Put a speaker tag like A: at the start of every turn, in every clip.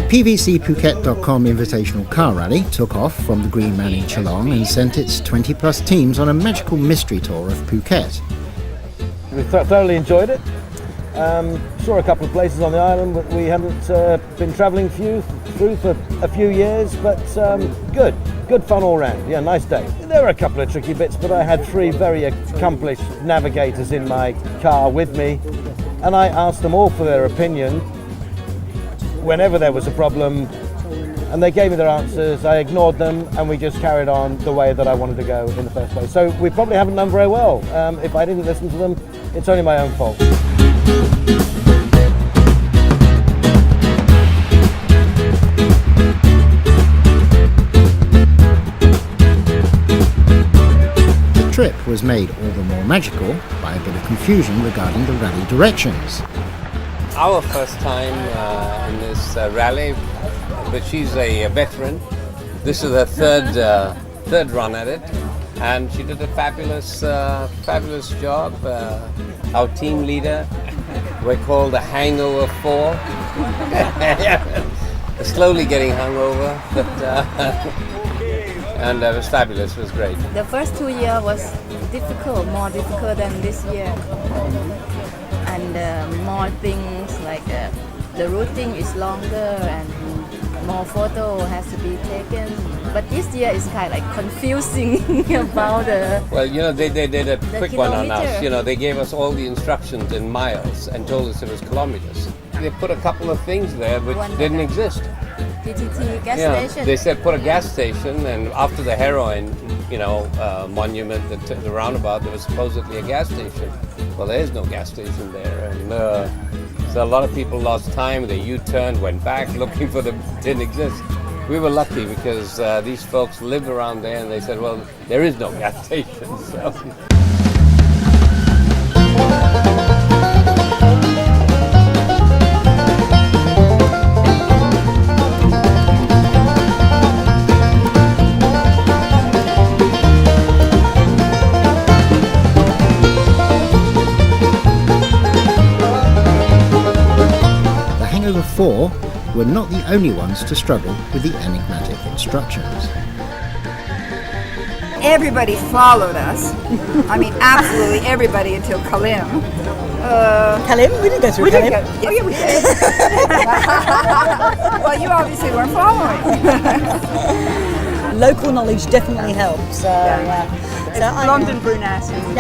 A: PVCPhuket.com Invitational Car Rally took off from the Green Man in Chalong and sent its 20-plus teams on a magical mystery tour of Phuket.
B: We thoroughly enjoyed it. Saw a couple of places on the island that we hadn't been travelling through for a few years, but good fun all round. Yeah, nice day. There were a couple of tricky bits, but I had 3 very accomplished navigators in my car with me, and I asked them all for their opinion whenever there was a problem, and they gave me their answers. I ignored them, and we just carried on the way that I wanted to go in the first place. So we probably haven't done very well. If I didn't listen to them, it's only my own fault.
A: The trip was made all the more magical by a bit of confusion regarding the rally directions.
C: Our first time in this rally, but she's a veteran. This is her third run at it, and she did a fabulous job. Our team leader, we're called the Hangover 4. Slowly getting hungover, but and it was fabulous. It was great.
D: The first 2 years was more difficult than this year. And more things like the routing is longer and more photo has to be taken. But this year is kind of like confusing about the.
C: Well, you know, they did a quick one on us.
D: kilometer.
C: You know, they gave us all the instructions in miles and told us it was kilometers. They put a couple of things there which didn't exist.
D: PTT gas station.
C: They said put a gas station, and after the heroin, monument, the roundabout, there was supposedly a gas station. Well, there is no gas station there, and so a lot of people lost time. They U-turned, went back looking for them. Didn't exist. We were lucky because these folks live around there, and they said, well, there is no gas station. So.
A: The 4 were not the only ones to struggle with the enigmatic instructions.
E: Everybody followed us. I mean, absolutely everybody until Kalim.
F: Kalim? We didn't go through Kalim.
E: Oh, yeah, we did. Well, you obviously weren't following.
F: Local knowledge definitely helps.
E: It's London brunette, and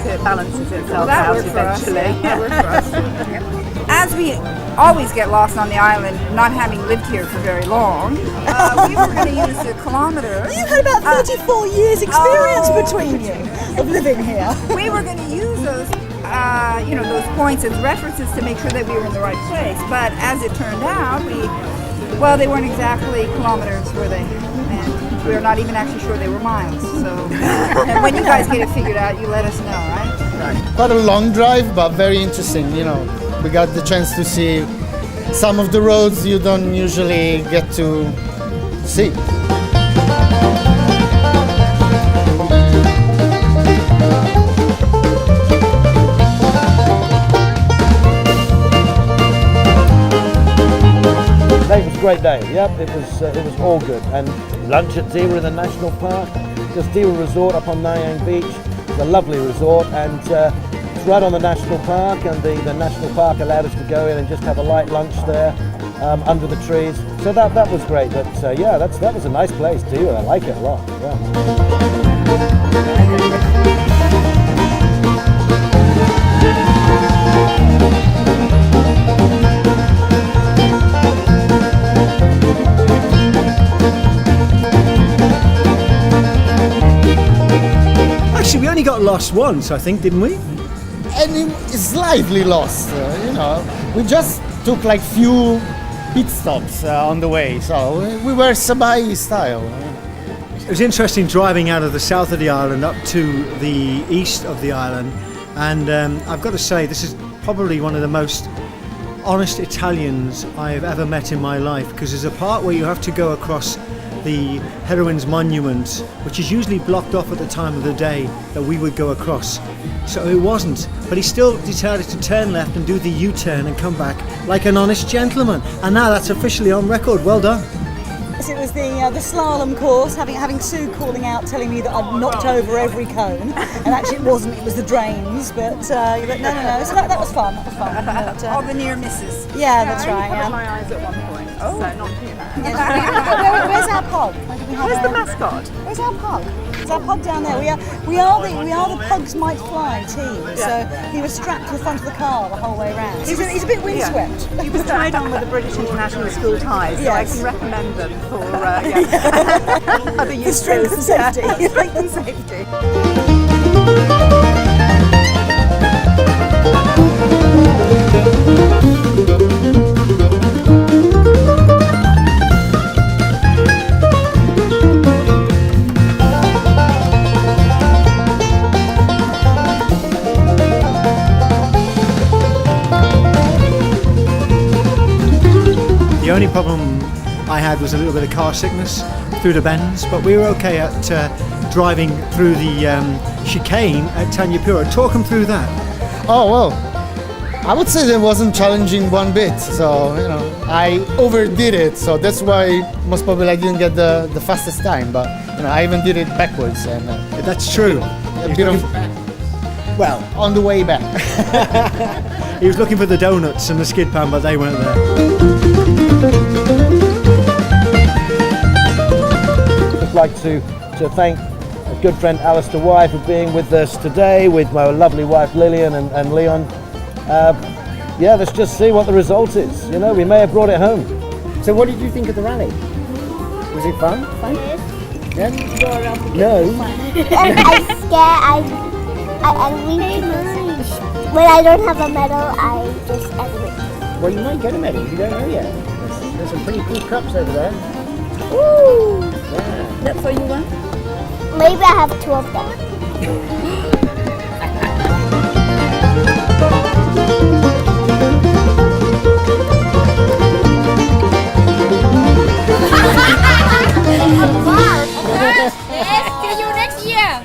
E: it balances itself out eventually. That worked for us. Yep. As we always get lost on the island, not having lived here for very long, we were going to use the kilometer.
F: You had about 34 years experience between you of living here.
E: We were going to use those, those points as references to make sure that we were in the right place. But as it turned out, they weren't exactly kilometers, were they? And we were not even actually sure they were miles. So and when you guys get it figured out, you let us know, right?
G: Quite a long drive, but very interesting, We got the chance to see some of the roads you don't usually get to see.
B: It was a great day. Yep, it was all good. And lunch at Dewa in the national park. Just Dewa Resort up on Nayang Beach. It's a lovely resort, and it's right on the national park, and the national park allowed us to go in and just have a light lunch there under the trees. So that was great. But that was a nice place, Dewa. I like it a lot. Yeah.
H: Actually, we only got lost once, I think, didn't we?
G: And slightly lost, We just took like few pit stops on the way, so we were Sabai style.
H: It was interesting driving out of the south of the island up to the east of the island, and I've got to say this is probably one of the most honest Italians I've ever met in my life, because there's a part where you have to go across the Heroines Monument, which is usually blocked off at the time of the day that we would go across. So it wasn't, but he still decided to turn left and do the U-turn and come back like an honest gentleman. And now that's officially on record. Well done.
F: It was the slalom course, having Sue calling out, telling me that I'd knocked over every cone, and actually it wasn't, it was the drains, but no. So that was fun, But,
E: All the near misses.
F: yeah, that's right,
I: I
F: yeah.
I: covered my eyes at one point, so not too bad.
F: Where's our pug?
I: Where's the mascot?
F: Where's our pug? Is our pug down there? We are the Pugs Might Fly team. So he was strapped to the front of the car the whole way around. He's a bit windswept.
I: He was tied on with the British International School ties, so
F: Yes.
I: I can recommend them for other uses.
F: For strength and safety.
I: Strength and safety.
H: The only problem I had was a little bit of car sickness through the bends, but we were okay at driving through the chicane at Thanyapura. Talk them through that.
G: Oh, well, I would say that wasn't challenging one bit. So, I overdid it. So that's why most probably I didn't get the fastest time. But, I even did it backwards. And
H: That's true.
G: a bit of,
H: Well,
G: on the way back.
H: he was looking for the donuts and the skid pan, but they weren't there.
B: I'd like to thank a good friend Alistair Y for being with us today, with my lovely wife Lillian and Leon. Let's just see what the result is. We may have brought it home.
A: So what did you think of the rally? Was it fun? Yeah? No.
J: I'm scared. I'm weak. When I don't have a medal, I just admit.
A: Well, you might get a medal. You don't know yet. There's some pretty cool cups over there.
J: Woo!
A: Yeah.
I: That's all you want?
J: Maybe I have 2 of them. See you next year.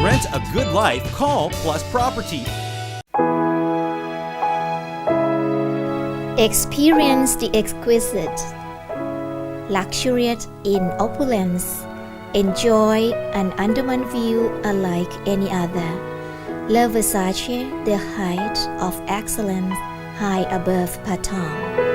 K: Rent a good life, call Plus Property.
L: Experience the exquisite, luxurious in opulence. Enjoy an Andaman view unlike any other. Le Versace, the height of excellence, high above Patong.